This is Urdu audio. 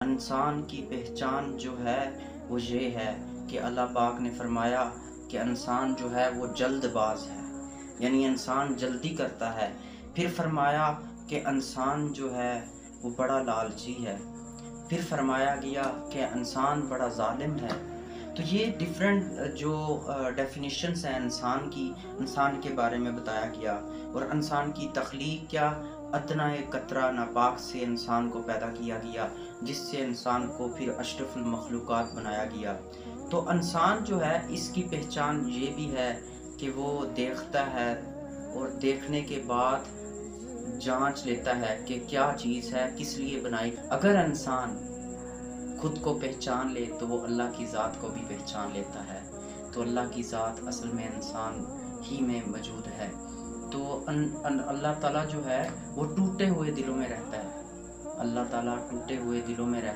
انسان کی پہچان جو ہے وہ یہ ہے کہ اللہ پاک نے فرمایا کہ انسان جو ہے وہ جلد باز ہے، یعنی انسان جلدی کرتا ہے۔ پھر فرمایا کہ انسان جو ہے وہ بڑا لالچی ہے۔ پھر فرمایا گیا کہ انسان بڑا ظالم ہے۔ تو یہ ڈیفرنٹ جو ڈیفینیشنس ہیں انسان کے بارے میں بتایا گیا، اور انسان کی تخلیق کیا، ادنیٰ قطرہ ناپاک سے انسان کو پیدا کیا گیا، جس سے انسان کو پھر اشرف المخلوقات بنایا گیا۔ تو انسان جو ہے اس کی پہچان یہ بھی ہے کہ وہ دیکھتا ہے اور دیکھنے کے بعد جانچ لیتا ہے کہ کیا چیز ہے، کس لیے بنائی۔ اگر انسان خود کو پہچان لے تو وہ اللہ کی ذات کو بھی پہچان لیتا ہے۔ تو اللہ کی ذات اصل میں انسان ہی میں موجود ہے۔ تو اللہ تعالیٰ جو ہے وہ ٹوٹے ہوئے دلوں میں رہتا ہے۔ اللہ تعالیٰ ٹوٹے ہوئے دلوں میں رہتا ہے۔